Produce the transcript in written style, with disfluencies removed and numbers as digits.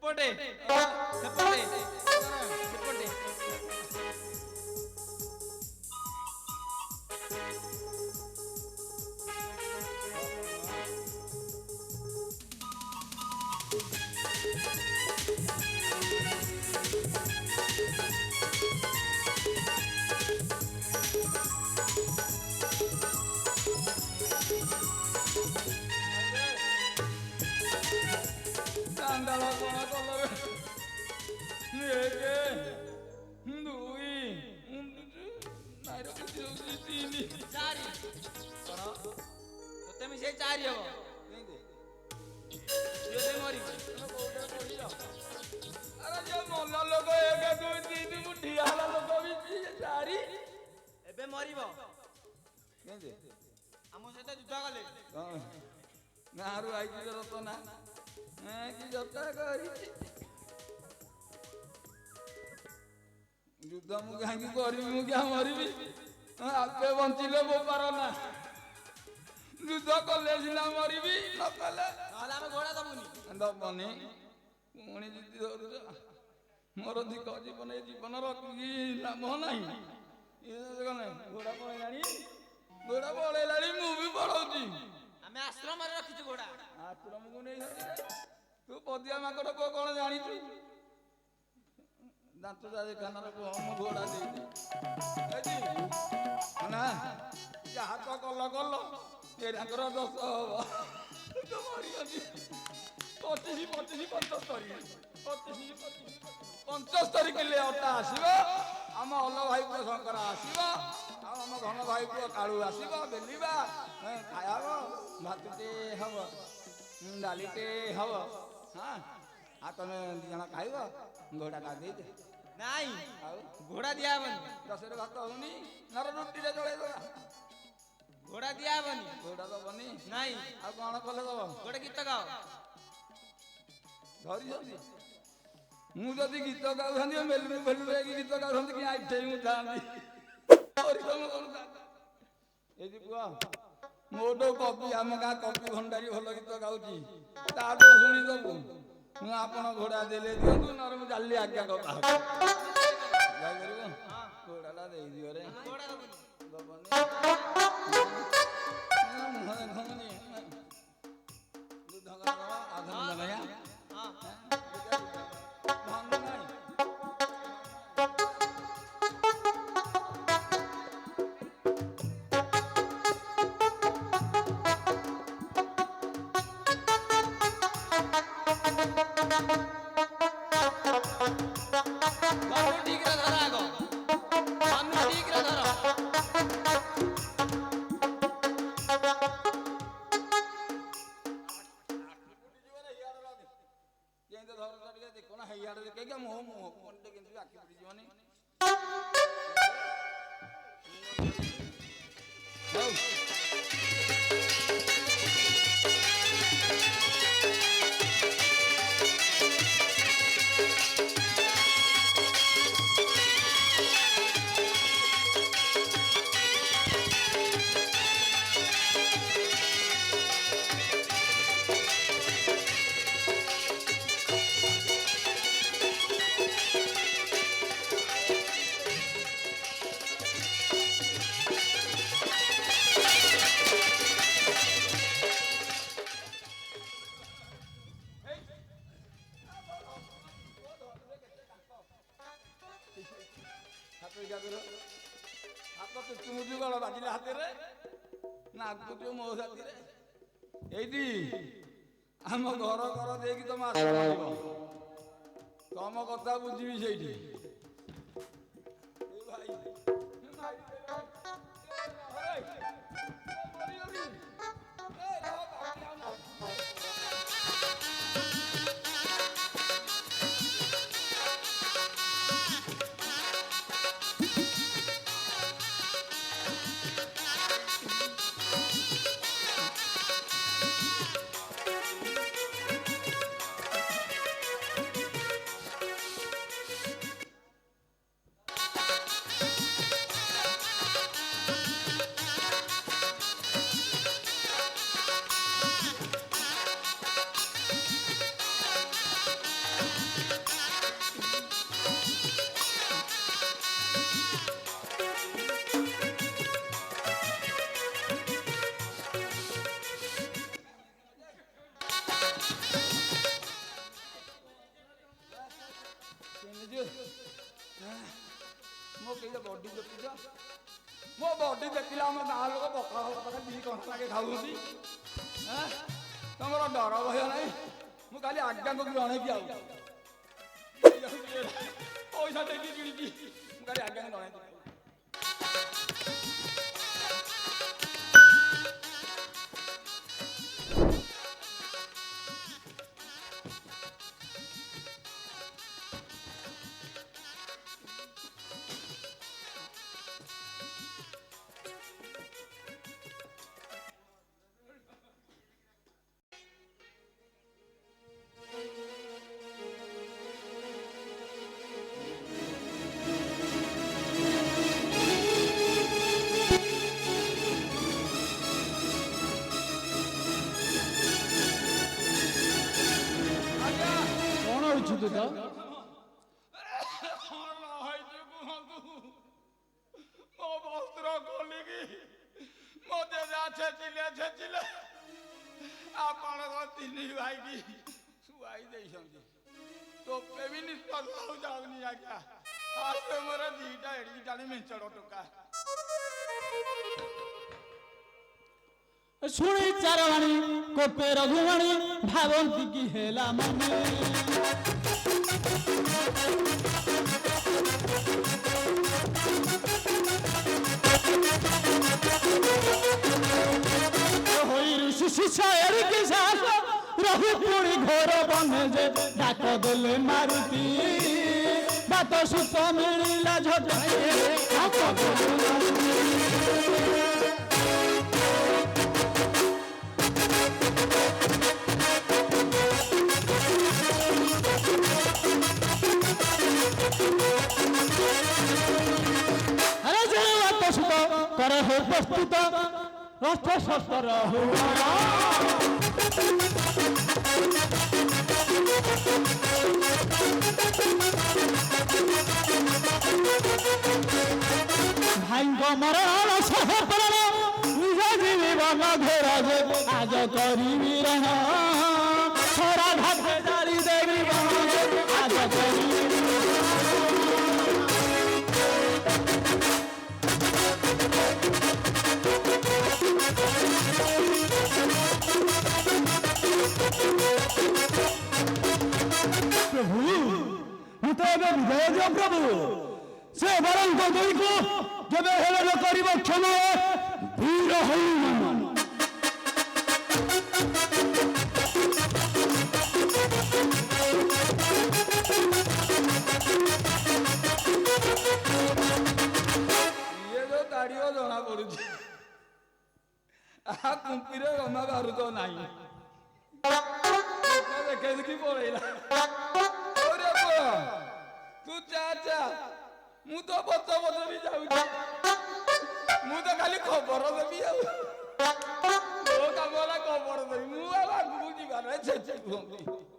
ସେପଟେ ସେପଟେ ସେପଟେ ଚାଣ୍ଡାଳ କଣ କଲରେ ଏକ ଦୁଇ ନାଇର କିଛି ହଉଛି ତିନି ଚାରି କଣ ତତେ ମିଶେଇ ଚାରି ହବ ଝିଅ ମରିବ ଆରେ ଯେ ମଲା ଲୋକ ଏକ ଦୁଇ ତିନି ମୁଁ ଠିଆ ହେଲା ଲୋକ ବି ଚାରି ଏବେ ମରିବ କେମିତି ଆମ ସହିତ ଯୁଦ୍ଧ କଲେ ଗାଁରୁ ଆଇଛି ରତନା କି ଯତ୍ନ କରିଛି ଯୁଦ୍ଧ ମୁଁ କାହିଁକି କରିବି ମୁଁ କିଆ ମରିବି ଆପେ ବଞ୍ଚିଲେ ବୋପାର ନା ଯୁଦ୍ଧ କଲେ ସିନା ମରିବି ନ କଲେ ନହେଲେ ଆମେ ଘୋଡ଼ା ଦବୁନି ଦବନି ପୁଣି ଜିଦି ଧରୁଛ ମୋର ଦିକ ଜୀବନ ଏ ଜୀବନ ରଖିକି ଲାଭ ନାହିଁ ଘୋଡ଼ା ପଳେଇଲାଣି ଘୋଡ଼ା ପଳେଇଲାଣି ମୁଁ ବି ପଳଉଛି ଆମେ ଆଶ୍ରମରେ ରଖିଛୁ ଘୋଡ଼ା ଆଶ୍ରମକୁ ନେଇ ତୁ ପଦିଆ ମାଙ୍କଡ ପୁଅ କଣ ଜାଣିଛୁ ଦାନ୍ତ ଯାଏ କାନର ମୁଁ ଘୋଡ଼ା ଦେଇଛି ନା ଯାହା ତ କଲ କଲ ଏରାଙ୍କର ଦୋଷ ହବ ମରିଗଲି 25 କିଲେ ଅଟା ଆସିବ ଆମ ଅଲ ଭାଇ ପୁଅ ଶଙ୍କର ଆସିବ ଆଉ ଆମ ଘନ ଭାଇ ପୁଅ କାଳୁ ଆସିବ ବେଲିବା ଖାଇବ ଭାତଟେ ହବ ଡାଲିଟେ ହବ ହଁ ଆଉ ତମେ ଦି ଜଣ ଖାଇବ ଘୋଡ଼ାଟା ଦେଇଦେ ନାଇଁ ଆଉ ଘୋଡ଼ା ଦିଆହବନି ଦଶରେ ଭାତ ହଉନି ନର ରୁଟିରେ ଚଳେଇଦବା ଘୋଡ଼ା ଦିଆହବନି ଘୋଡ଼ା ଦବନି ନାଇଁ ଆଉ କଣ କଲେ ଦବ ଗୋଟେ ଗୀତ ଗାଅ ଧରିଛନ୍ତି ମୁଁ ଯଦି ଗୀତ ଗାଉଥାନ୍ତି ମେଲୁ ଫେଲୁ ଯାଇକି ଗୀତ ଗାଉଥାନ୍ତି କି ଆଇଠେଇ ମୁଁ ଥାନ୍ତି ଏଇଠି ପୁଅ ମୋଠୁ କବି ଆମ ଗାଁ କବି ଭଣ୍ଡାରୀ ଭଲ ଗୀତ ଗାଉଛି ତାଠୁ ଶୁଣିଦବୁ ମୁଁ ଆପଣ ଘୋଡ଼ା ଦେଲେ ଦିଅନ୍ତୁ ନହେଲେ ମୁଁ ଚାଲିଲି ଆଜ୍ଞା କଥା ଯାଇପାରିବ ଘୋଡ଼ାଟା ଦେଇଦିଅ ରେ ଘୋଡ଼ା ଦବୁନି ଦବନି ମୁହଁ ଦେଖନି ଦୁଧ ଆଧନ ଜଣ야 ହଁ ଧନ ନାହିଁ ଧନୁ ଠିକରେ ଧର ଆଗ ଧନୁ ଠିକରେ ଧର ଦେଖ ନା ହେଇଆଡେ ଦେଖେଇକି ମୁହଁ ମୁହଁ କେମିତି ଆଖି ପଡିଯିବନି ହଉ ହାତ ଚୁଚୁମୁଚୁ ଗଳ ବାଜିଲେ ହାତରେ ନା ଆଗୁଛୁ ମୋ ସାଥିରେ ଏଇଠି ଆମ ଘର ଘର ଦେଇକି ତମ ଆଶ୍ରମ ଯିବ ତମ କଥା ବୁଝିବି ସେଇଠି ମୋ କେଇଟା ବଡି ଦେଖିଛ ମୋ ବଡି ଦେଖିଲା ଆମ ଗାଁ ଲୋକ ପଖାଳ ଭାତ ଦି କଣ୍ଟା ଲାଗେ ଖାଉଛନ୍ତି ତମର ଡର ଭୟ ନାହିଁ ମୁଁ କାଲି ଆଜ୍ଞାଙ୍କୁ ଜଣେଇବି ଆଉ ପଇସା ଦେଇକି କିଣିକି ମୁଁ କାଲି ଆଜ୍ଞାଙ୍କୁ ଜଣେଇବି ମୋ ବସ୍ତ୍ର ଖୋଲିକି ମତେ ଛେଚିଲେ ଆପଣଙ୍କ ତିନି ଭାଇକି ଶୁଆଇ ଦେଇଛନ୍ତି ଟୋକେ ବି ନିଶ୍ୱାସ ଯାଉନି ଆଜ୍ଞା ଆଉ ମୋର ଦିଟା ଏଡ଼ିକି ଟାଣି ମେଞ୍ଚଡ଼ ଟୋକା ଶୁଣି ଚାରବାଣୀ କୋପେ ରଘୁବାଣୀ ଭାବନ୍ତି କି ହେଲା ମନେ ରହୁ ପୁଣି ଘୋର ବନେ ଯେ ଡାକ ଦେଲେ ମାରୁତି ବାତ ସୁତ ମିଳିଲା କର ହେ ପ୍ରସ୍ତୁତ ଅସ୍ତ୍ର ଶସ୍ତ୍ର ଭାଇଙ୍କ ମରଣ ସହ ପ୍ରାଣ ନିଜ ଜୀବନ ଘୋର ଯେ ଆଜ କରିବି ରହ ଛରା ଘାଟେ ଜାଳି ଦେବି ଆଜ କରିବି प्रभु मत विजय दियो प्रभु से बरं दुई को जब हेलन कर क्षमा वीर हनुमान ये जो दाढ़ी जना पड़ू कुंपी गमा बाहर तो नहीं देखे देखी पड़ेगा तू चा मु तो बच भी जाऊँ मु तो खाली खबर देवी मो कम खबर देवी मुझे